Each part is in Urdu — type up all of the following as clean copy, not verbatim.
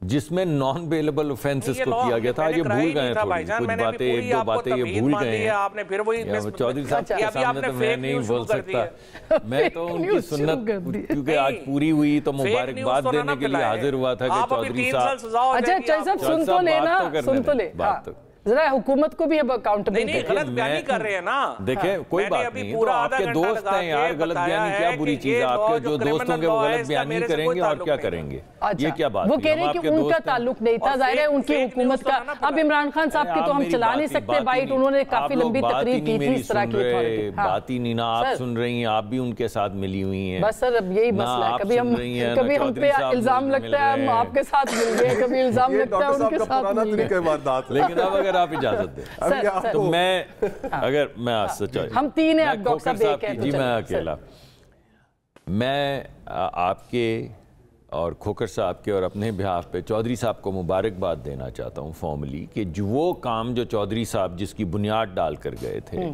جس میں نان بیلیبل اوفینسز کو کیا گیا تھا. یہ بھول گئے تھوڑی کچھ باتیں, ایک دو باتیں یہ بھول گئے ہیں. چودھری صاحب کے سامنے تو میں نہیں بول سکتا, میں تو ان کی سنت کیونکہ آج پوری ہوئی تو مبارکباد دینے کے لیے حاضر ہوا تھا کہ چودھری صاحب. اچھا چودھری صاحب سن تو لینا, سن تو لے ذرا حکومت کو بھی اب اکاؤنٹیبل. نہیں غلط بیانی کر رہے ہیں نا. دیکھیں کوئی بات نہیں, تو آپ کے دوست ہیں یار, غلط بیانی کیا بری چیز ہے. آپ کے جو دوست ہوں گے وہ غلط بیانی کریں گے اور کیا کریں گے, یہ کیا بات ہے. وہ کہہ رہے ہیں کہ ان کا تعلق نہیں تھا, ظاہر ہے ان کی حکومت کا. اب عمران خان صاحب کی تو ہم چلا نہیں سکتے بائٹ, انہوں نے کافی لمبی تقریر کی تھی اس طرح کی. بات ہی نہیں نا, آپ سن رہی ہیں, آپ بھی ان کے ساتھ ملی ہوئی ہیں. بس سر اب یہی مسئلہ ہے, کبھی ہم پہ الزام لگتا ہے ہم آپ کے ساتھ مل گئے, کبھی الزام لگتا ہے ان کے ساتھ مل گئے. لیکن اب اگر آپ اجازت دیں تو میں سچائی, ہم تین ہیں ڈاکٹر صاحب ایک ہیں. جی میں اکیلا, میں آپ کے اور کھوکھر صاحب کے اور اپنے بہاف پہ چودھری صاحب کو مبارکباد دینا چاہتا ہوں فارملی, کہ وہ کام جو چودھری صاحب جس کی بنیاد ڈال کر گئے تھے,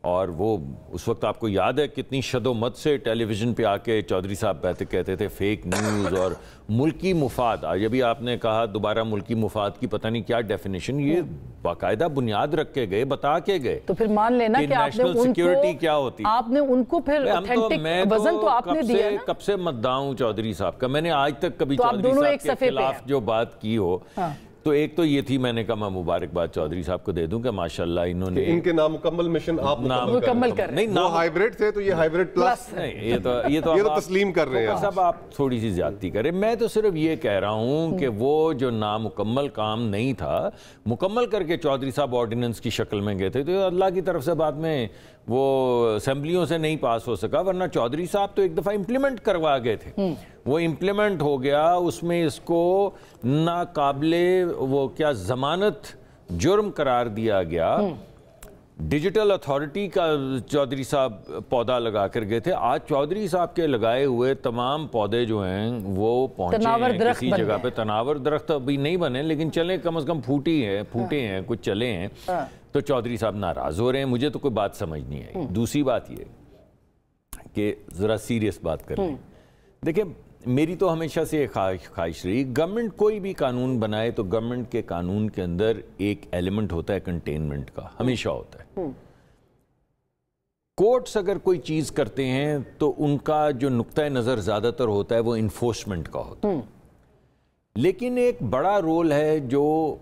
اور وہ اس وقت آپ کو یاد ہے کتنی شد و مت سے ٹیلی ویژن پہ آ کے چودھری صاحب کہتے تھے فیک نیوز اور ملکی مفاد. آج ابھی آپ نے کہا دوبارہ ملکی مفاد کی پتہ نہیں کیا ڈیفینیشن, یہ باقاعدہ بنیاد رکھ کے گئے, بتا کے گئے. تو پھر مان لینا کہ آپ نے ان کو, کیا ہوتی, آپ نے ان کو پھر اوتھینٹک وزن تو آپ نے دیا نا. کب سے مدعا ہوں چودھری صاحب کا, میں نے آج تک کبھی چودھری صاحب کے خلاف جو بات کی ہو, تو ایک تو یہ تھی, میں نے کہا میں مبارکباد چودھری صاحب کو دے دوں کہ ماشاءاللہ انہوں نے ان کے نامکمل مشن آپ مکمل کر رہے ہیں. وہ ہائیبریڈ تھے تو یہ ہائیبریڈ پلس, یہ تو تسلیم کر رہے ہیں. سب آپ تھوڑی سی زیادتی کریں. میں تو صرف یہ کہہ رہا ہوں کہ وہ جو نامکمل کام نہیں تھا, مکمل کر کے چودھری صاحب آرڈیننس کی شکل میں گئے تھے, تو اللہ کی طرف سے بعد میں وہ اسمبلیوں سے نہیں پاس ہو سکا, ورنہ چودھری صاحب تو ایک دفعہ امپلیمنٹ کروا گئے تھے. وہ امپلیمنٹ ہو گیا, اس میں اس کو ناقابل وہ کیا ضمانت جرم قرار دیا گیا. ڈیجیٹل اتھارٹی کا چودھری صاحب پودا لگا کر گئے تھے. آج چودھری صاحب کے لگائے ہوئے تمام پودے جو ہیں وہ پہنچے ہیں کسی جگہ پہ. تناور درخت ابھی نہیں بنے, لیکن چلیں کم از کم پھوٹے ہیں, کچھ چلے ہیں. تو چودھری صاحب ناراض ہو رہے ہیں, مجھے تو کوئی بات سمجھ نہیں آئی. دوسری بات یہ کہ ذرا سیریس بات کر لیں. دیکھیں میری تو ہمیشہ سے ایک خواہش رہی, گورنمنٹ کوئی بھی قانون بنائے تو گورنمنٹ کے قانون کے اندر ایک ایلیمنٹ ہوتا ہے کنٹینمنٹ کا, ہمیشہ ہوتا ہے. کورٹس اگر کوئی چیز کرتے ہیں تو ان کا جو نقطہ نظر زیادہ تر ہوتا ہے وہ انفورسمنٹ کا ہوتا ہے. لیکن ایک بڑا رول ہے جو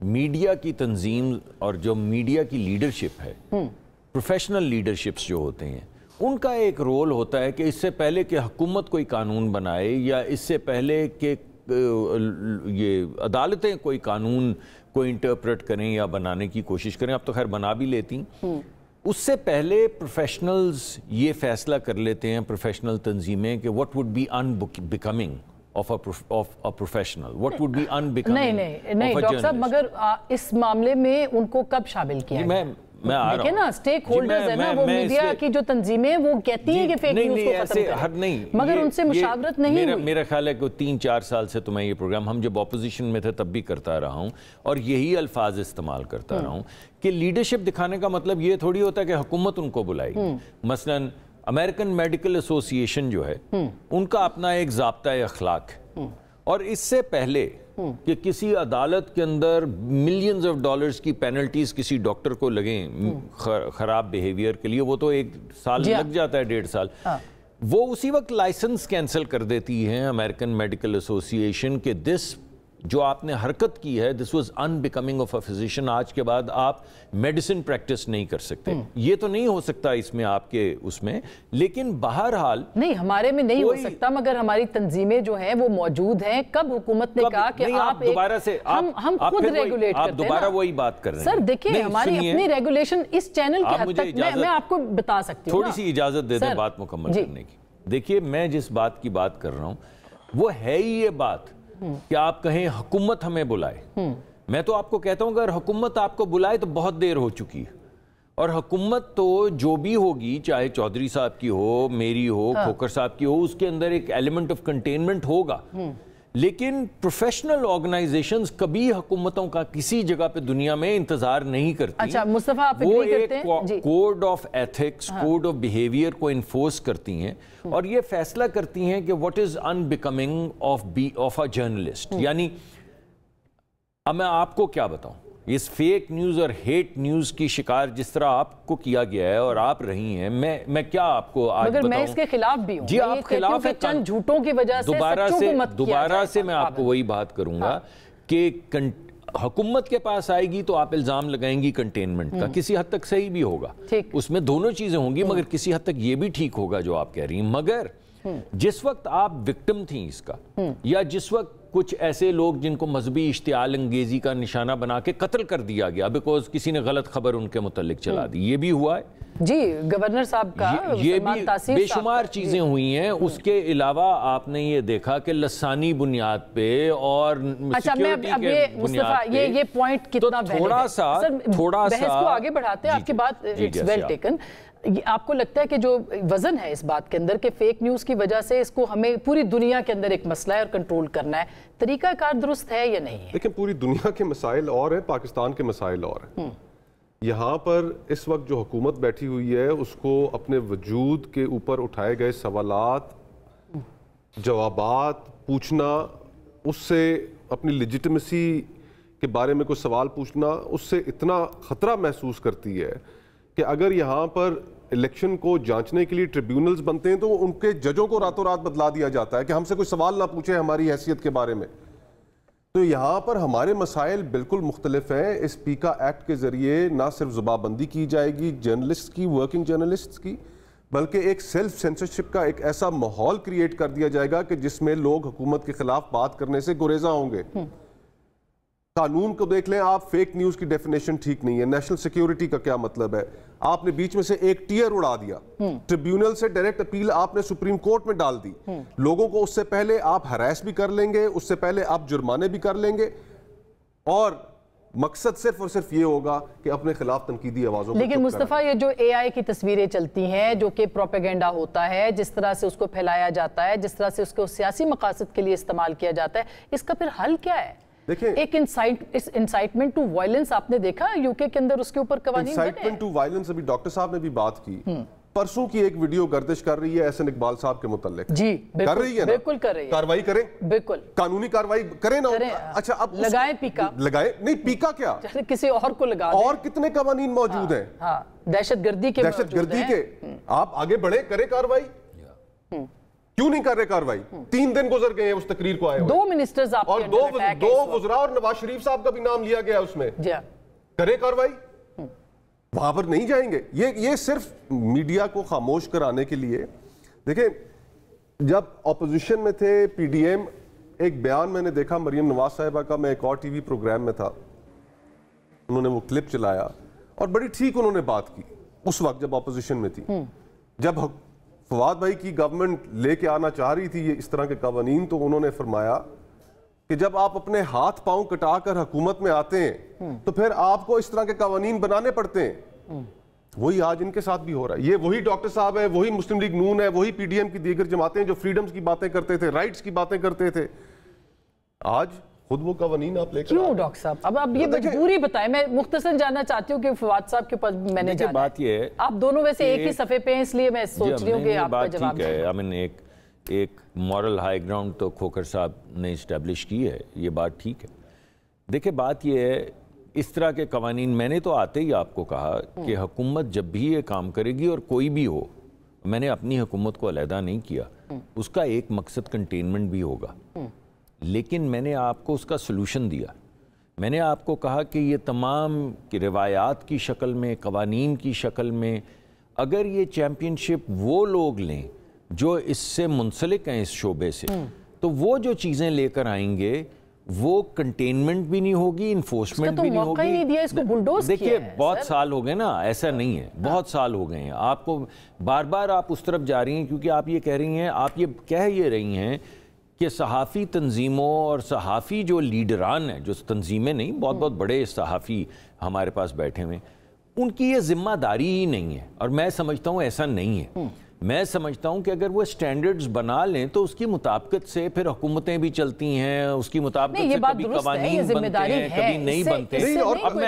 میڈیا کی تنظیم اور جو میڈیا کی لیڈرشپ ہے, پروفیشنل لیڈرشپس جو ہوتے ہیں, ان کا ایک رول ہوتا ہے کہ اس سے پہلے کہ حکومت کوئی قانون بنائے یا اس سے پہلے کہ یہ عدالتیں کوئی قانون کو انٹرپریٹ کریں یا بنانے کی کوشش کریں, اب تو خیر بنا بھی لیتی, اس سے پہلے پروفیشنلز یہ فیصلہ کر لیتے ہیں, پروفیشنل تنظیمیں, کہ what would be unbecoming of a professional, what would be unbecoming of a journalist. نہیں ڈاکٹر صاحب, مگر اس معاملے میں ان کو کب شامل کیا ہے؟ میں آ رہا ہوں. دیکھیں نا سٹیک ہولڈرز ہیں نا, وہ میڈیا کی جو تنظیمیں وہ کہتی ہیں کہ فیک نیوز کو ختم کریں, مگر ان سے مشاورت نہیں ہوئی. میرا خیال ہے کہ 3-4 سال سے تو میں یہ پروگرام, ہم جب اپوزیشن میں تھے تب بھی کرتا رہا ہوں اور یہی الفاظ استعمال کرتا رہا ہوں کہ لیڈرشپ دکھانے کا مطلب یہ تھوڑی ہوتا ہے کہ حکومت ان کو بلائے گی. مثلاً امریکن میڈیکل ایسوسی ایشن جو ہے, ان کا اپنا ایک ضابطۂ اخلاق ہے, اور اس سے پہلے کہ کسی عدالت کے اندر ملینز آف ڈالرز کی پینلٹیز کسی ڈاکٹر کو لگیں خراب بیہیویئر کے لیے, وہ تو 1 سال لگ جاتا ہے, 1.5 سال, وہ اسی وقت لائسنس کینسل کر دیتی ہیں امریکن میڈیکل ایسوسی ایشن کہ دس جو آپ نے حرکت کی ہے, this was unbecoming of a physician, آج کے بعد آپ میڈیسن پریکٹس نہیں کر سکتے. یہ تو نہیں ہو سکتا اس میں آپ کے اس میں, لیکن بہرحال نہیں ہمارے میں نہیں ہو سکتا, مگر ہماری تنظیمیں جو ہیں وہ موجود ہیں. کب حکومت نے کہا کہ آپ دوبارہ سے ہم خود ریگولیٹ کرتے ہیں, آپ دوبارہ وہی بات کر رہے ہیں. سر دیکھیں ہماری اپنی ریگولیشن اس چینل کے حد تک, میں آپ کو بتا سکتی ہوں, تھوڑی سی اجازت دے دیں بات مکمل کرنے کی. دیکھیے میں جس بات کی بات کر رہا ہوں وہ ہے ہی یہ بات کہ آپ کہیں حکومت ہمیں بلائے. میں تو آپ کو کہتا ہوں اگر حکومت آپ کو بلائے تو بہت دیر ہو چکی ہے, اور حکومت تو جو بھی ہوگی, چاہے چودھری صاحب کی ہو, میری ہو, کھوکھر صاحب کی ہو, اس کے اندر ایک ایلیمنٹ آف کنٹینمنٹ ہوگا. لیکن پروفیشنل آرگنائزیشنز کبھی حکومتوں کا کسی جگہ پہ دنیا میں انتظار نہیں کرتی. اچھا مصطفیٰ آپ وہ اگری کرتے ہیں؟ ایک code of ethics, code of behaviour کو انفورس کرتی ہیں اور یہ فیصلہ کرتی ہیں کہ what is unbecoming of a journalist. یعنی اب میں آپ کو کیا بتاؤں، اس فیک نیوز اور ہیٹ نیوز کی شکار جس طرح آپ کو کیا گیا ہے اور آپ رہی ہیں، میں کیا آپ کو آج بتاؤں. مگر میں اس کے خلاف بھی ہوں. جی آپ خلاف ہیں. چند جھوٹوں کی وجہ سے دوبارہ سے میں آپ کو وہی بات کروں گا کہ حکومت کے پاس آئے گی تو آپ الزام لگائیں گی کنٹینمنٹ کا، کسی حد تک صحیح بھی ہوگا، اس میں دونوں چیزیں ہوں گی، مگر کسی حد تک یہ بھی ٹھیک ہوگا جو آپ کہہ رہی ہیں. مگر جس وقت آپ وکٹم تھیں اس کا، یا جس وقت کچھ ایسے لوگ جن کو مذہبی اشتعال انگیزی کا نشانہ بنا کے قتل کر دیا گیا بیکوز کسی نے غلط خبر ان کے متعلق چلا دی، یہ بھی ہوا ہے. جی گورنر صاحب کا یہ بھی بے شمار چیزیں ہوئی ہیں. اس کے علاوہ آپ نے یہ دیکھا کہ لسانی بنیاد پہ اور سیکیورٹی کے بنیاد پہ یہ پوائنٹ کتنا تھوڑا سا بحث کو آگے بڑھاتے ہیں. آپ کی بات اٹس ویل ٹیکن. آپ کو لگتا ہے کہ جو وزن ہے اس بات کے اندر کہ فیک نیوز کی وجہ سے اس کو ہمیں پوری دنیا کے اندر ایک مسئلہ ہے اور کنٹرول کرنا ہے، طریقہ کار درست ہے یا نہیں ہے؟ لیکن پوری دنیا کے مسائل اور ہیں، پاکستان کے مسائل اور ہیں. یہاں پر اس وقت جو حکومت بیٹھی ہوئی ہے اس کو اپنے وجود کے اوپر اٹھائے گئے سوالات، جوابات پوچھنا، اس سے اپنی لیجیٹمیسی کے بارے میں کوئی سوال پوچھنا، اس سے اتنا خطرہ محسوس کرتی ہے کہ اگر یہاں پر الیکشن کو جانچنے کے لیے ٹریبیونلز بنتے ہیں تو ان کے ججوں کو راتوں رات بدلا دیا جاتا ہے کہ ہم سے کوئی سوال نہ پوچھے ہماری حیثیت کے بارے میں. تو یہاں پر ہمارے مسائل بالکل مختلف ہیں. اس پیکا ایکٹ کے ذریعے نہ صرف زبان بندی کی جائے گی جرنلسٹ کی، ورکنگ جرنلسٹ کی، بلکہ ایک سیلف سینسرشپ کا ایک ایسا ماحول کریٹ کر دیا جائے گا کہ جس میں لوگ حکومت کے خلاف بات کرنے سے گریزاں ہوں گے. قانون کو دیکھ لیں آپ، فیک نیوز کی ڈیفینیشن ٹھیک نہیں ہے. نیشنل سیکیورٹی کا کیا مطلب ہے؟ آپ نے بیچ میں سے ایک ٹیئر اڑا دیا، ٹریبیونل سے ڈائریکٹ اپیل آپ نے سپریم کورٹ میں ڈال دی. لوگوں کو اس سے پہلے آپ ہراس بھی کر لیں گے، اس سے پہلے آپ جرمانے بھی کر لیں گے، اور مقصد صرف اور صرف یہ ہوگا کہ اپنے خلاف تنقیدی آوازوں کو چپ کریں. لیکن مصطفیٰ یہ جو اے آئی کی تصویریں چلتی ہیں جو کہ پروپیگنڈا ہوتا ہے، جس طرح سے اس کو پھیلایا جاتا ہے، جس طرح سے اس کو سیاسی مقاصد کے لیے استعمال کیا جاتا ہے، اس کا پھر حل کیا ہے؟ ایک انسائٹمنٹ ٹو وائلنس آپ نے دیکھا یوکے کے اندر اس کے اوپر قوانین بنے ہیں. انسائٹمنٹ ٹو وائلنس ابھی ڈاکٹر صاحب نے بھی بات کی. پرسوں کی ایک ویڈیو گردش کر رہی ہے احسن اقبال صاحب کے متعلق. جی کر رہی ہے نا؟ بالکل کر رہی ہے. کاروائی کریں، بالکل قانونی کاروائی کریں نا. اچھا اب لگائیں پیکا، لگائیں نہیں پیکا کیا، کسی اور کو لگا دیں. اور کتنے قوانین موجود ہیں دہشت گردی کے. آپ آگے بڑھیں، کریں کاروائی. کیوں نہیں کر رہے کاروائی؟ 3 دن گزر گئے ہیں اس تقریر کو آئے ہوئے. 2 منسٹرز آپ اور 2 وزراء اور نواز شریف صاحب کا بھی نام لیا گیا اس میں. کریں کاروائی. وہاں پر نہیں جائیں گے. یہ صرف میڈیا کو خاموش کرانے کے لیے. دیکھیں جب اپوزیشن میں تھے پی ڈی ایم، ایک بیان میں نے دیکھا مریم نواز صاحبہ کا، میں ایک اور ٹی وی پروگرام میں تھا، انہوں نے وہ کلپ چلایا اور بڑی ٹھیک انہوں نے بات کی اس وقت جب اپوزیشن میں تھی. جب فواد بھائی کی گورنمنٹ لے کے آنا چاہ رہی تھی یہ اس طرح کے قوانین، تو انہوں نے فرمایا کہ جب آپ اپنے ہاتھ پاؤں کٹا کر حکومت میں آتے ہیں تو پھر آپ کو اس طرح کے قوانین بنانے پڑتے ہیں. وہی آج ان کے ساتھ بھی ہو رہا ہے. یہ وہی ڈاکٹر صاحب ہے، وہی مسلم لیگ نون ہے، وہی پی ڈی ایم کی دیگر جماعتیں جو فریڈمز کی باتیں کرتے تھے، رائٹس کی باتیں کرتے تھے، آج خود وہ قوانین آپ لے کر. کیوں ڈاکٹر صاحب اب یہ مجبوری بتائیں. میں مختصر جاننا چاہتی ہوں کہ فواد صاحب کے پاس میں نے جانا بات یہ ہے آپ دونوں ویسے ایک ہی صفحے پہ ہیں، اس لیے میں سوچ رہی ہوں کہ آپ کا جواب دیں. ایک مورل ہائی گراؤنڈ تو کھوکھر صاحب نے اسٹیبلش کی ہے، یہ بات ٹھیک ہے. دیکھیں بات یہ ہے، اس طرح کے قوانین میں نے تو آتے ہی آپ کو کہا کہ حکومت جب بھی یہ کام کرے گی اور کوئی بھی ہو، میں نے اپنی حکومت کو علیحدہ نہیں کیا، اس کا ایک مقصد کنٹینمنٹ بھی ہوگا. لیکن میں نے آپ کو اس کا سلوشن دیا. میں نے آپ کو کہا کہ یہ تمام روایات کی شکل میں، قوانین کی شکل میں اگر یہ چیمپئن شپ وہ لوگ لیں جو اس سے منسلک ہیں اس شعبے سے، تو وہ جو چیزیں لے کر آئیں گے وہ کنٹینمنٹ بھی نہیں ہوگی، انفورسمنٹ بھی نہیں ہوگی. دیکھیے بہت سال ہو گئے نا، ایسا نہیں ہے، بہت سال ہو گئے ہیں. آپ کو بار بار آپ اس طرف جا رہی ہیں کیونکہ آپ یہ کہہ رہی ہیں، آپ یہ کہہ یہ رہی ہیں کہ صحافی تنظیموں اور صحافی جو لیڈران ہیں، جو تنظیمیں نہیں، بہت بہت بڑے صحافی ہمارے پاس بیٹھے ہوئے، ان کی یہ ذمہ داری ہی نہیں ہے. اور میں سمجھتا ہوں ایسا نہیں ہے. میں سمجھتا ہوں کہ اگر وہ سٹینڈرڈز بنا لیں تو اس کی مطابقت سے پھر حکومتیں بھی چلتی ہیں, اس کی مطابقت سے کبھی قوانین بنتے ہیں کبھی نہیں بنتے.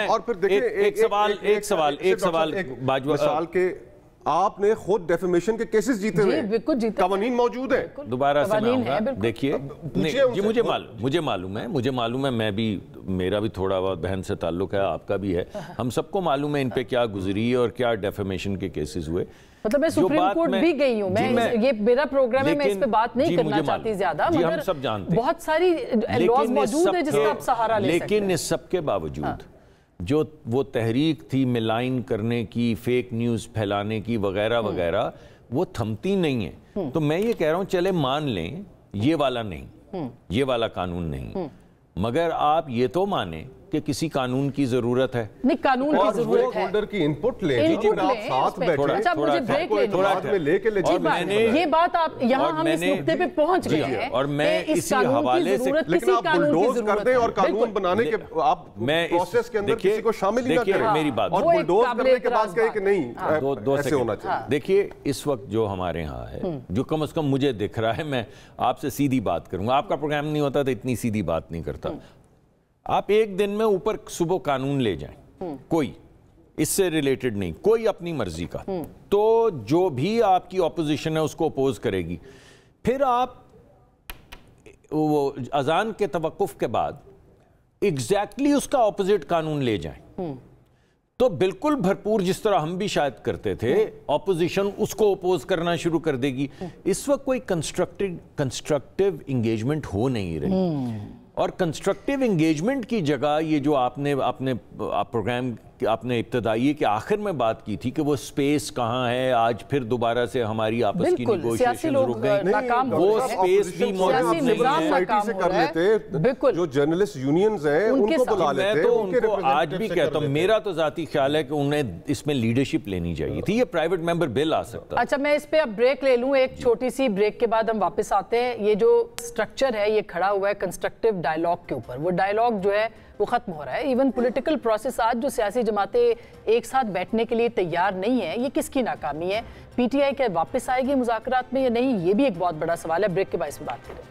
اور پھر دیکھیں ایک سوال مثال کے آپ نے خود ڈیفیمیشن کے کیسز جیتے ہوئے, قوانین موجود ہیں. دوبارہ سے میں آؤں گا, دیکھیے جی مجھے معلوم ہے, میں بھی, میرا بھی تھوڑا بہت بہن سے تعلق ہے, آپ کا بھی ہے, ہم سب کو معلوم ہے ان پہ کیا گزری ہے اور کیا ڈیفیمیشن کے کیسز ہوئے. مطلب میں سپریم کورٹ بھی گئی ہوں, یہ میرا پروگرام ہے, میں اس پہ بات نہیں کرنا چاہتی زیادہ, مگر بہت ساری لاز موجود ہیں جس کا آپ سہارا لے سکتے ہیں. لیکن اس سب کے باوجود جو وہ تحریک تھی ملائن کرنے کی, فیک نیوز پھیلانے کی وغیرہ وغیرہ, وہ تھمتی نہیں ہے. تو میں یہ کہہ رہا ہوں چلے مان لیں یہ والا نہیں, یہ والا قانون نہیں, مگر آپ یہ تو مانیں کہ کسی قانون کی ضرورت ہے. نہیں, قانون کی ضرورت ہے, ہولڈر کی انپٹ لیں, آپ ساتھ بیٹھیں. اچھا مجھے بریک لے لیں, یہ بات آپ یہاں ہم اس نقطے پہ پہنچ گئے ہیں, اور میں اسی حوالے سے, لیکن آپ بلڈوز کر دیں اور قانون بنانے کے آپ پروسیس کے اندر کسی کو شامل ہی نہ کریں, میری بات, اور بلڈوز کرنے کے بعد کہیں کہ نہیں ایسے ہونا چاہیے. دیکھیے اس وقت جو ہمارے ہاں ہے, جو کم از کم مجھے دکھ رہا ہے, میں آپ سے سیدھی بات کروں گا, آپ کا پروگرام نہیں ہوتا تو اتنی سیدھی بات نہیں کرتا. آپ ایک دن میں اوپر صبح قانون لے جائیں, کوئی اس سے ریلیٹڈ نہیں, کوئی اپنی مرضی کا, تو جو بھی آپ کی اپوزیشن ہے اس کو اپوز کرے گی. پھر آپ وہ اذان کے توقف کے بعد ایگزیکٹلی اس کا اپوزٹ قانون لے جائیں, تو بالکل بھرپور جس طرح ہم بھی شاید کرتے تھے, اپوزیشن اس کو اپوز کرنا شروع کر دے گی. اس وقت کوئی کنسٹرکٹیو انگیجمنٹ ہو نہیں رہی, اور کنسٹرکٹیو انگیجمنٹ کی جگہ یہ جو آپ نے اپنے پروگرام آپ نے ابتدائی کے آخر میں بات کی تھی کہ وہ سپیس کہاں ہے, آج پھر دوبارہ سے ہماری آپس کی نیگوشیشن رک گئی, وہ سپیس بھی موجود نہیں ہے. جو جرنلسٹ یونینز ہیں ان کو بلا لیتے ہیں. میں تو ان کو آج بھی کہتا ہوں, میرا تو ذاتی خیال ہے کہ انہیں اس میں لیڈرشپ لینی چاہیے تھی, یہ پرائیویٹ ممبر بل آ سکتا. اچھا میں اس پہ اب بریک لے لوں, ایک چھوٹی سی بریک کے بعد ہم واپس آتے ہیں. یہ جو سٹرکچر ہے یہ کھڑا ہوا ہے کنسٹرکٹیو ڈائیلاگ کے اوپر, وہ ڈائیلاگ جو ہے وہ ختم ہو رہا ہے. ایون پولیٹیکل پروسیس آج جو سیاسی جماعتیں ایک ساتھ بیٹھنے کے لیے تیار نہیں ہیں, یہ کس کی ناکامی ہے؟ پی ٹی آئی کیا واپس آئے گی مذاکرات میں یا نہیں, یہ بھی ایک بہت بڑا سوال ہے. بریک کے بعد اس میں بات کریں.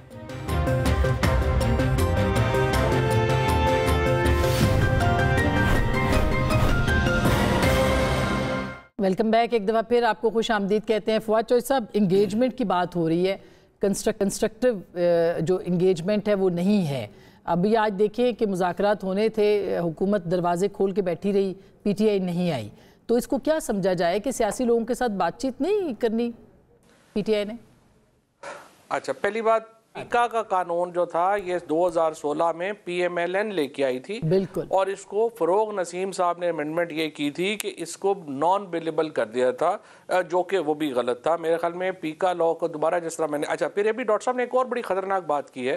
ویلکم بیک, ایک دفعہ پھر آپ کو خوش آمدید کہتے ہیں. فواد چوہدری صاحب, انگیجمنٹ کی بات ہو رہی ہے, کنسٹرکٹیو جو انگیجمنٹ ہے وہ نہیں ہے. ابھی آج دیکھیں کہ مذاکرات ہونے تھے, حکومت دروازے کھول کے بیٹھی رہی, پی ٹی آئی نہیں آئی, تو اس کو کیا سمجھا جائے کہ سیاسی لوگوں کے ساتھ بات چیت نہیں کرنی پی ٹی آئی نے؟ اچھا, پہلی بات, پیکا کا قانون جو تھا یہ 2016 میں پی ایم ایل این لے کے آئی تھی, بالکل, اور اس کو فروغ نسیم صاحب نے امینڈمنٹ یہ کی تھی کہ اس کو نان بیلیبل کر دیا تھا, جو کہ وہ بھی غلط تھا میرے خیال میں. پیکا لاء کو دوبارہ جس طرح میں نے, اچھا پھر ابھی ڈاکٹر صاحب نے ایک اور بڑی خطرناک بات کی ہے,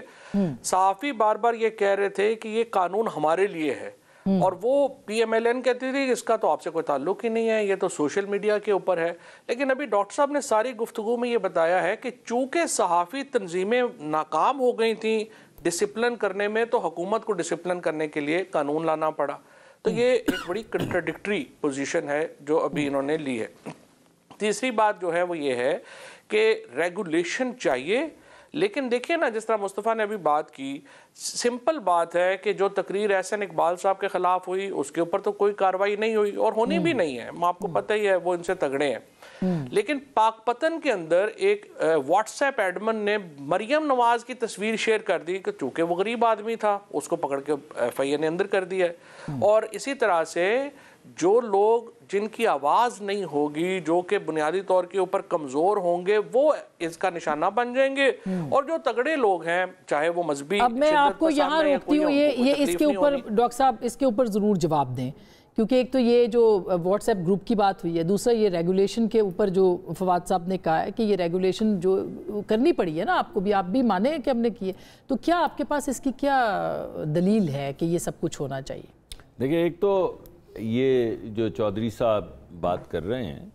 صحافی بار بار یہ کہہ رہے تھے کہ یہ قانون ہمارے لیے ہے, اور وہ پی ایم ایل این کہتی تھی کہ اس کا تو آپ سے کوئی تعلق ہی نہیں ہے, یہ تو سوشل میڈیا کے اوپر ہے. لیکن ابھی ڈاکٹر صاحب نے ساری گفتگو میں یہ بتایا ہے کہ چونکہ صحافی تنظیمیں ناکام ہو گئی تھیں ڈسپلن کرنے میں, تو حکومت کو ڈسپلن کرنے کے لیے قانون لانا پڑا. تو یہ ایک بڑی کنٹراڈکٹری پوزیشن ہے جو ابھی انہوں نے لی ہے. تیسری بات جو ہے وہ یہ ہے کہ ریگولیشن چاہیے, لیکن دیکھیں نا جس طرح مصطفیٰ نے ابھی بات کی, سمپل بات ہے کہ جو تقریر احسن اقبال صاحب کے خلاف ہوئی اس کے اوپر تو کوئی کارروائی نہیں ہوئی, اور ہونی بھی نہیں ہے, آپ کو پتہ ہی ہے وہ ان سے تگڑے ہیں. لیکن پاک پتن کے اندر ایک واٹس ایپ ایڈمن نے مریم نواز کی تصویر شیئر کر دی کہ چونکہ وہ غریب آدمی تھا اس کو پکڑ کے ایف آئی اے نے اندر کر دیا ہے. اور اسی طرح سے جو لوگ جن کی آواز نہیں ہوگی, جو کہ بنیادی طور کے اوپر کمزور ہوں گے, وہ اس کا نشانہ بن جائیں گے, اور جو تگڑے لوگ ہیں چاہے وہ مذہبی. اب میں آپ کو یہاں روکتی ہوں, یہ اس کے اوپر ڈاکٹر صاحب اس کے اوپر ضرور جواب دیں, کیونکہ ایک تو یہ جو واٹس ایپ گروپ کی بات ہوئی ہے, دوسرا یہ ریگولیشن کے اوپر جو فواد صاحب نے کہا ہے کہ یہ ریگولیشن جو کرنی پڑی ہے نا آپ کو بھی, آپ بھی مانیں کہ ہم نے کی ہے, تو کیا آپ کے پاس اس کی کیا دلیل ہے کہ یہ سب کچھ ہونا چاہیے؟ دیکھیں, ایک تو یہ جو چودھری صاحب بات کر رہے ہیں,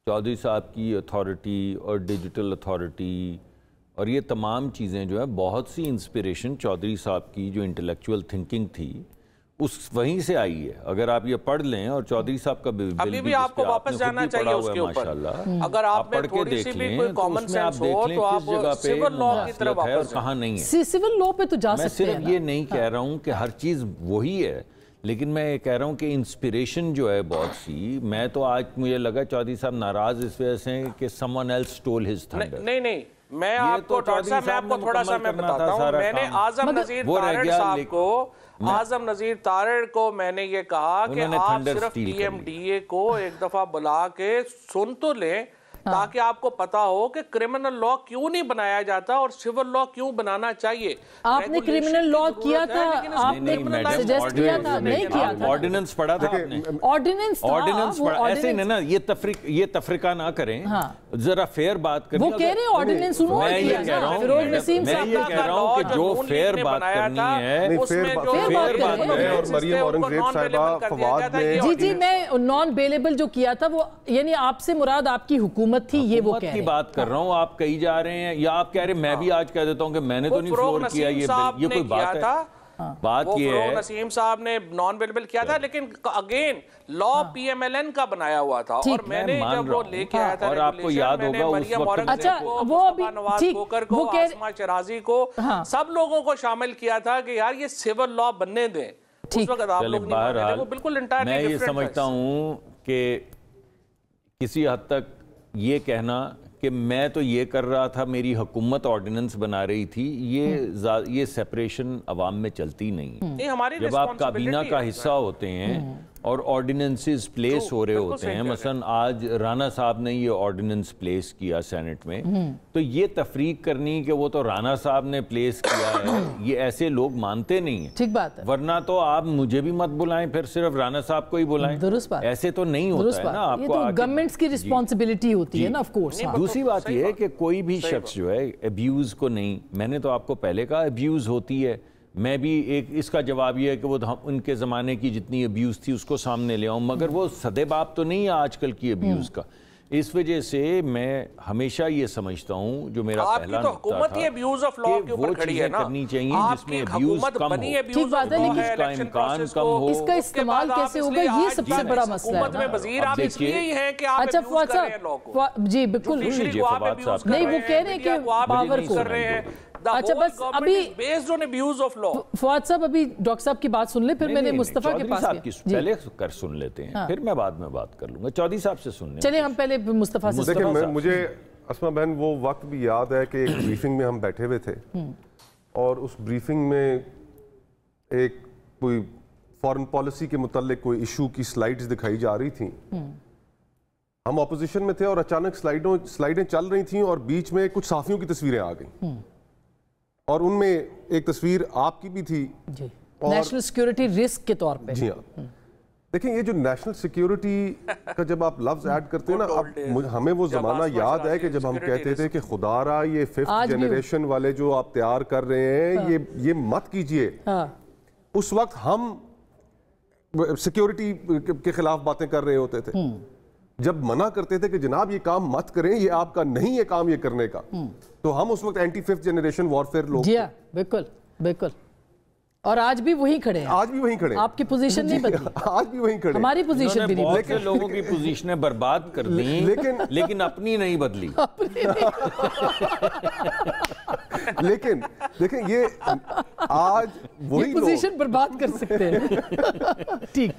چودھری صاحب کی اتھارٹی اور ڈیجیٹل اتھارٹی اور یہ تمام چیزیں جو ہے, بہت سی انسپریشن چودھری صاحب کی جو انٹلیکچول تھنکنگ تھی اس وہیں سے آئی ہے. اگر آپ یہ پڑھ لیں اور چودھری صاحب کا بل ابھی بھی آپ کو واپس جانا چاہیے اس کے اوپر. اگر آپ میں تھوڑی سی بھی کوئی کامن سینس ہو تو آپ سول لا کی طرف واپس کہاں نہیں ہے. سول لا پہ تو جا میں سکتے ہیں. صرف یہ نہیں کہہ رہا ہوں کہ ہر چیز وہی ہے, لیکن میں یہ کہہ رہا ہوں کہ انسپریشن جو ہے بہت سی, میں تو آج مجھے لگا چودھری صاحب ناراض اس وجہ سے کہ someone else stole his thunder. نہیں, میں آپ کو ڈاکٹر صاحب میں آپ کو تھوڑا سا میں بتاتا ہوں. میں نے اعظم نذیر تارڑ صاحب کو, اعظم نذیر تارڑ کو میں نے یہ کہا کہ آپ صرف ٹی ایم ڈی اے کو ایک دفعہ بلا کے سن تو لیں تاکہ آپ کو پتا ہو کہ کرمنل لا کیوں نہیں بنایا جاتا اور سول لا کیوں بنانا چاہیے. آپ نے کرمنل لا کیا تھا, آپ نے سجیسٹ کیا تھا, نہیں کیا تھا. آرڈیننس پڑھا تھا آپ نے, آرڈیننس پڑھا. ایسے نہیں نا, یہ تفریقہ نہ کریں, ذرا فیئر بات کریں. وہ کہہ رہے ہیں آرڈیننس انہوں نے کیا تھا. فیروز نسیم صاحب میں یہ کہہ رہا ہوں کہ جو فیئر بات کرنی ہے, فیئر بات کریں. اور مریم اورنگزیب صاحبہ, فواد نے جی میں نان بیلیبل جو کیا تھا وہ یعنی آپ سے مراد آپ کی حکومت تھی, یہ وہ کی بات کر رہا ہوں. آپ کہی جا رہے ہیں یا آپ کہہ رہے ہیں, میں بھی آج کہہ دیتا ہوں کہ میں نے تو نہیں فلور کیا, یہ کوئی بات ہے. بات یہ ہے نسیم صاحب نے نان بیلیبل کیا تھا, لیکن اگین لا پی ایم ایل این کا بنایا ہوا تھا اور میں نے جب وہ لے کے آیا تھا, اور آپ کو یاد ہوگا اس وقت مصطفیٰ نواز کھوکر کو, آسما شرازی کو, سب لوگوں کو شامل کیا تھا کہ یار یہ سول لا بننے دیں. اس وقت آپ لوگ نہیں مانے تھے, وہ بالکل انٹائرلی میں یہ ڈیفرنٹ. سمجھتا ہوں کہ کسی حد تک یہ کہنا کہ میں تو یہ کر رہا تھا, میری حکومت آرڈیننس بنا رہی تھی, یہ سیپریشن عوام میں چلتی نہیں. جب آپ کابینہ کا حصہ ہوتے ہیں اور آرڈیننسز پلیس ہو رہے ہوتے ہیں, مثلا آج رانا صاحب نے یہ آرڈیننس پلیس کیا سینٹ میں, تو یہ تفریق کرنی کہ وہ تو رانا صاحب نے پلیس کیا ہے, یہ ایسے لوگ مانتے نہیں ہیں. ٹھیک بات ہے. ورنہ تو آپ مجھے بھی مت بلائیں, پھر صرف رانا صاحب کو ہی بلائیں. درست بات. ایسے تو نہیں ہوتا ہے نا. آپ یہ کو تو گورنمنٹس کی رسپانسبلٹی ہوتی ہے نا, آف کورس. دوسری بات یہ ہے کہ کوئی بھی شخص جو ہے ابیوز کو نہیں, میں نے تو آپ کو پہلے کہا ابیوز ہوتی ہے, میں بھی ایک اس کا جواب یہ ہے کہ وہ ان کے زمانے کی جتنی ابیوز تھی اس کو سامنے لے آؤں, مگر وہ سدے باپ تو نہیں ہے آج کل کی ابیوز کا. اس وجہ سے میں ہمیشہ یہ سمجھتا ہوں, جو میرا پہلا نقطہ تھا کہ وہ چیزیں کرنی چاہیے جس میں ابیوز کم ہو, جس کا امکان کم ہو. اس کا استعمال کیسے ہوگا, یہ سب سے بڑا مسئلہ ہے. اچھا فواد صاحب, جی بالکل نہیں, وہ کہہ رہے ہیں کہ پاور کو. اچھا بس ابھی فواد صاحب ابھی ڈاکٹر صاحب کی بات سن لیں, پھر میں نے مصطفیٰ کے پاس پہلے کر سن لیتے ہیں, پھر میں بعد میں بات کر لوں گا. چودھری صاحب سے سن لیں. چلیں ہم پہلے مصطفیٰ سے. دیکھیں مجھے اسما بہن وہ وقت بھی یاد ہے کہ ایک بریفنگ میں ہم بیٹھے ہوئے تھے اور اس بریفنگ میں ایک کوئی فارن پالیسی کے متعلق کوئی ایشو کی سلائیڈز دکھائی جا رہی تھیں. ہم اپوزیشن میں تھے اور اچانک سلائیڈیں چل رہی تھیں اور بیچ میں کچھ صحافیوں کی تصویریں آ گئیں, اور ان میں ایک تصویر آپ کی بھی تھی نیشنل سیکیورٹی رسک کے طور پہ. جی ہاں, دیکھیں یہ جو نیشنل سیکیورٹی کا جب آپ لفظ ایڈ کرتے ہیں نا, اب ہمیں وہ زمانہ یاد ہے کہ جب ہم کہتے تھے کہ خدا را یہ 5th جنریشن والے جو آپ تیار کر رہے ہیں یہ مت کیجئے. اس وقت ہم سیکیورٹی کے خلاف باتیں کر رہے ہوتے تھے, جب منع کرتے تھے کہ جناب یہ کام مت کریں, یہ آپ کا نہیں ہے کام یہ کرنے کا, تو ہم اس وقت اینٹی 5th جنریشن وارفیئر لوگ. جی ہاں بالکل بالکل, اور آج بھی وہی کھڑے ہیں. آج بھی وہیں کھڑے ہیں, آپ کی پوزیشن نہیں بدلی. آج بھی وہیں کھڑے ہیں. ہماری پوزیشن بھی نہیں بدلی. بہت سے لوگوں کی پوزیشنیں برباد کر دیں لیکن اپنی نہیں بدلی. لیکن دیکھیں یہ آج وہی پوزیشن برباد کر سکتے ہیں. ٹھیک,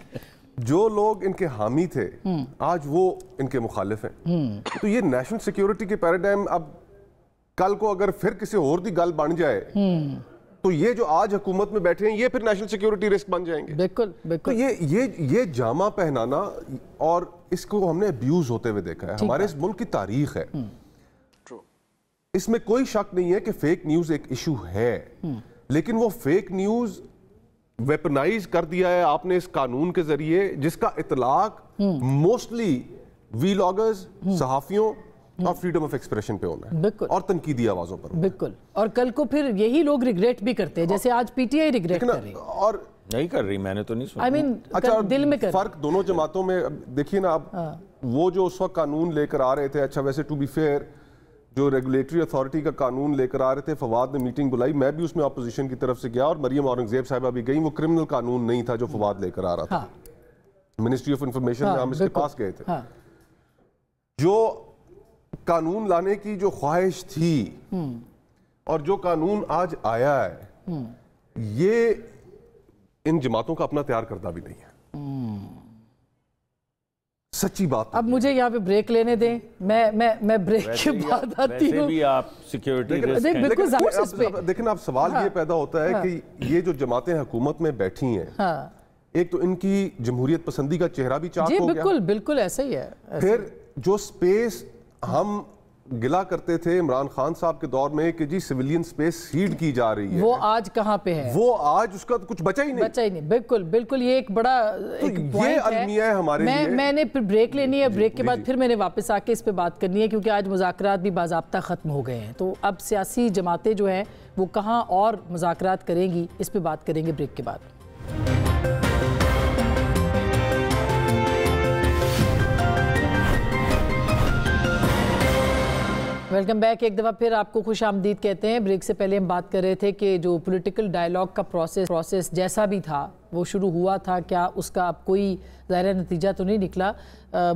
جو لوگ ان کے حامی تھے آج وہ ان کے مخالف ہیں. تو یہ نیشنل سیکیورٹی کے پیراڈائم اب کل کو اگر پھر کسی اور دی گل بن جائے تو یہ جو آج حکومت میں بیٹھے ہیں یہ پھر نیشنل سیکیورٹی رسک بن جائیں گے. بالکل بالکل. تو یہ جامہ پہنانا, اور اس کو ہم نے ابیوز ہوتے ہوئے دیکھا ہے, ہمارے اس ملک کی تاریخ ہے. اس میں کوئی شک نہیں ہے کہ فیک نیوز ایک ایشو ہے, لیکن وہ فیک نیوز ویپنائز کر دیا ہے آپ نے اس قانون کے ذریعے, جس کا اطلاق موسٹلی ویلاگرز, صحافیوں اور فریڈم آف ایکسپریشن پہ ہونا ہے, اور تنقیدی آوازوں پر. بالکل, اور کل کو پھر یہی لوگ ریگریٹ بھی کرتے ہیں, جیسے آج پی ٹی آئی ریگریٹ کر رہی ہے. اور نہیں کر رہی, میں نے تو نہیں سنا. اچھا دل میں فرق دونوں جماعتوں میں دیکھیے نا, اب وہ جو اس وقت قانون لے کر آ رہے تھے, اچھا ویسے ٹو بی فیئر جو ریگولیٹری اتھارٹی کا قانون لے کر آ رہے تھے، فواد نے میٹنگ بلائی، میں بھی اس میں اپوزیشن کی طرف سے گیا اور مریم اورنگزیب صاحبہ بھی گئی. وہ کرمنل قانون نہیں تھا جو فواد لے کر آ رہا تھا. منسٹری آف انفارمیشن میں ہم اس کے پاس گئے تھے. جو قانون لانے کی جو خواہش تھی اور جو قانون آج آیا ہے، یہ ان جماعتوں کا اپنا تیار کردہ بھی نہیں ہے. سچی بات. اب مجھے یہاں پہ بریک لینے دیں، میں بریک کے بعد آتی ہوں. ویسے بھی آپ سیکیورٹی دیکھیں اب سوال یہ پیدا ہوتا ہے کہ یہ جو جماعتیں حکومت میں بیٹھی ہیں، ایک تو ان کی جمہوریت پسندی کا چہرہ بھی چاک ہو گیا. بالکل ایسا ہی ہے. پھر جو سپیس ہم گلا کرتے تھے عمران خان صاحب کے دور میں کہ جی سویلین سپیس سیڈ کی جا رہی ہے، وہ آج کہاں پہ ہے؟ وہ آج اس کا کچھ بچا ہی نہیں. بالکل یہ ایک بڑا یہ المیہ ہے ہمارے لیے. میں نے پھر بریک لینی ہے، بریک کے بعد پھر میں نے واپس آ کے اس پہ بات کرنی ہے، کیونکہ آج مذاکرات بھی باضابطہ ختم ہو گئے ہیں. تو اب سیاسی جماعتیں جو ہیں وہ کہاں اور مذاکرات کریں گی، اس پہ بات کریں گے بریک کے بعد. Welcome back. ایک دفعہ پھر آپ کو خوش آمدید کہتے ہیں. بریک سے پہلے ہم بات کر رہے تھے کہ جو پولیٹیکل ڈائیلاگ کا پروسیس جیسا بھی تھا وہ شروع ہوا تھا، کیا اس کا اب کوئی ظاہر نتیجہ تو نہیں نکلا؟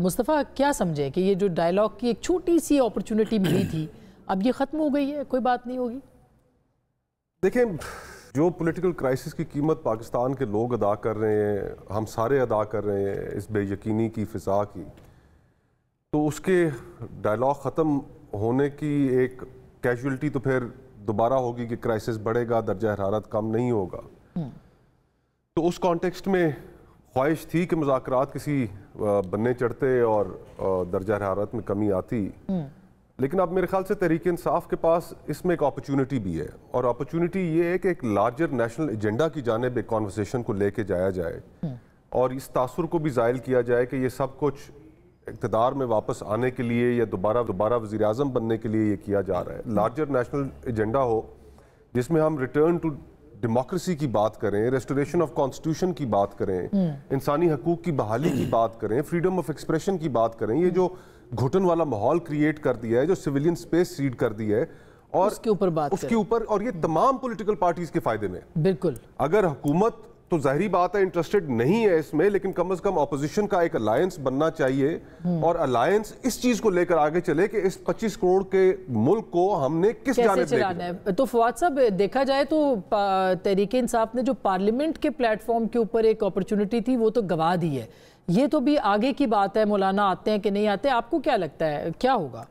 مصطفیٰ کیا سمجھے کہ یہ جو ڈائیلاگ کی ایک چھوٹی سی اپرچونٹی ملی تھی اب یہ ختم ہو گئی ہے، کوئی بات نہیں ہوگی؟ دیکھیں، جو پولیٹیکل کرائسس کی قیمت پاکستان کے لوگ ادا کر رہے ہیں، ہم سارے ادا کر رہے ہیں اس بے یقینی کی فضا کی، تو اس کے ڈائیلاگ ختم ہونے کی ایک کیجولٹی تو پھر دوبارہ ہوگی کہ کرائسس بڑھے گا، درجہ حرارت کم نہیں ہوگا. تو اس کانٹیکسٹ میں خواہش تھی کہ مذاکرات کسی بننے چڑھتے اور درجہ حرارت میں کمی آتی. لیکن اب میرے خیال سے تحریک انصاف کے پاس اس میں ایک اپرچونٹی بھی ہے، اور اپرچونٹی یہ ہے کہ ایک لارجر نیشنل ایجنڈا کی جانب ایک کانورسیشن کو لے کے جایا جائے اور اس تاثر کو بھی زائل کیا جائے کہ یہ سب کچھ اقتدار میں واپس آنے کے لیے یا دوبارہ وزیر اعظم بننے کے لیے یہ کیا جا رہا ہے. لارجر نیشنل ایجنڈا ہو جس میں ہم ریٹرن ٹو ڈیموکریسی کی بات کریں، ریسٹوریشن آف کانسٹیٹیوشن کی بات کریں، انسانی حقوق کی بحالی کی بات کریں، فریڈم آف ایکسپریشن کی بات کریں. یہ جو گھٹن والا ماحول کریٹ کر دیا ہے، جو سویلین سپیس سیڈ کر دی ہے، اور اس کے اوپر اور یہ تمام پولیٹیکل پارٹیز کے فائدے میں. بالکل. اگر حکومت تو ظاہری بات ہے انٹرسٹڈ نہیں ہے اس میں، لیکن کم از کم اپوزیشن کا ایک الائنس بننا چاہیے، اور الائنس اس چیز کو لے کر آگے چلے کہ اس 25 کروڑ کے ملک کو ہم نے کس جانب لے جانا ہے. تو فواد صاحب دیکھا جائے تو تحریک انصاف نے جو پارلیمنٹ کے پلیٹ فارم کے اوپر ایک اپرچونٹی تھی وہ تو گوا دی ہے. یہ تو بھی آگے کی بات ہے، مولانا آتے ہیں کہ نہیں آتے، آپ کو کیا لگتا ہے کیا ہوگا؟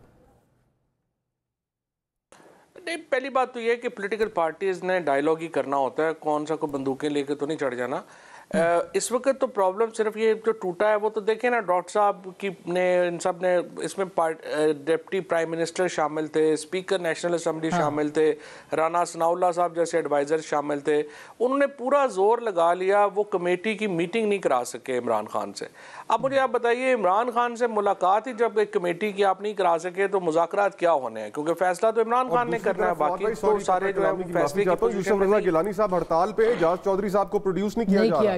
نہیں، پہلی بات تو یہ ہے کہ پولیٹیکل پارٹیز نے ڈائیلاگ ہی کرنا ہوتا ہے، کون سا کوئی بندوقیں لے کے تو نہیں چڑھ جانا. اس وقت تو پرابلم صرف یہ جو ٹوٹا ہے وہ تو دیکھیں نا، ڈاکٹر صاحب کی نے ان سب نے اس میں ڈپٹی پرائم منسٹر شامل تھے، اسپیکر نیشنل اسمبلی شامل تھے، رانا ثناء اللہ صاحب جیسے ایڈوائزر شامل تھے. انہوں نے پورا زور لگا لیا، وہ کمیٹی کی میٹنگ نہیں کرا سکے عمران خان سے. اب مجھے آپ بتائیے، عمران خان سے ملاقات ہی جب ایک کمیٹی کی آپ نہیں کرا سکے تو مذاکرات کیا ہونے ہیں؟ کیونکہ فیصلہ تو عمران خان نے کرنا ہے، باقی تو سارے جو ہے فیصلے کی یوسف رضا گیلانی صاحب ہڑتال پہ، اعجاز چودھری صاحب کو پروڈیوس نہیں کیا گیا.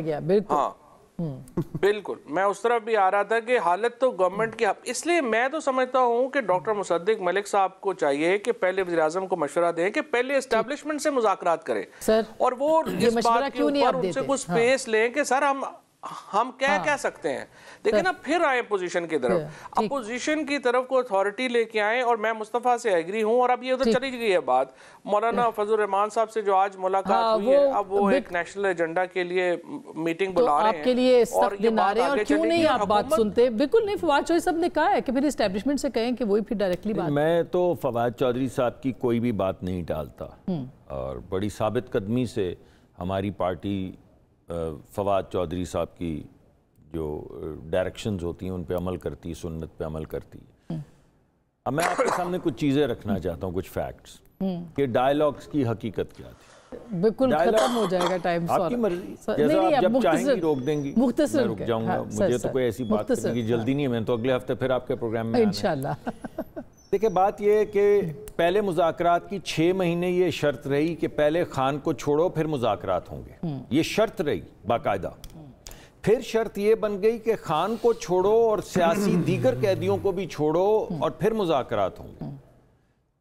بالکل میں اس طرف بھی آ رہا تھا کہ حالت تو گورنمنٹ کی، اس لیے میں تو سمجھتا ہوں کہ ڈاکٹر مصدق ملک صاحب کو چاہیے کہ پہلے وزیر اعظم کو مشورہ دیں کہ پہلے اسٹیبلشمنٹ سے مذاکرات کریں، اور وہ اس بات کے اوپر ان سے کچھ سپیس لیں کہ سر ہم کہہ سکتے ہیں. دیکھیں نا، پھر آئے اپوزیشن کی طرف، اپوزیشن کی طرف کو اتھارٹی لے کے آئیں. اور میں مصطفیٰ سے ایگری ہوں، اور اب یہ ادھر چلی گئی ہے بات. مولانا فضل الرحمان صاحب سے جو آج ملاقات ہوئی ہے، اب وہ ایک نیشنل ایجنڈا کے لیے میٹنگ بلا رہے ہیں، آپ کے لیے سخت دن آ رہے ہیں، اور کیوں نہیں آپ بات سنتے؟ بالکل نہیں، فواد چودھری صاحب نے کہا ہے کہ پھر اسٹیبلشمنٹ سے کہیں کہ وہی پھر ڈائریکٹلی بات. میں تو فواد چودھری صاحب کی کوئی بھی بات نہیں ٹالتا، اور بڑی ثابت قدمی سے ہماری پارٹی فواد چودھری صاحب کی جو ڈائریکشنز ہوتی ہیں ان پہ عمل کرتی، سنت پہ عمل کرتی. اب میں آپ کے سامنے کچھ چیزیں رکھنا چاہتا ہوں، کچھ فیکٹس کہ ڈائیلاگز کی حقیقت کیا تھی. بالکل ختم ہو جائے گا ٹائم، آپ کی مرضی، جیسا جب چاہیں گی روک دیں گی، میں رک جاؤں گا. مجھے تو کوئی ایسی بات کرنے کی جلدی نہیں ہے، میں تو اگلے ہفتے پھر آپ کے پروگرام میں انشاءاللہ. دیکھیں، بات یہ ہے کہ پہلے مذاکرات کی 6 مہینے یہ شرط رہی کہ پہلے خان کو چھوڑو پھر مذاکرات ہوں گے، یہ شرط رہی باقاعدہ. پھر شرط یہ بن گئی کہ خان کو چھوڑو اور سیاسی دیگر قیدیوں کو بھی چھوڑو اور پھر مذاکرات ہوں گے.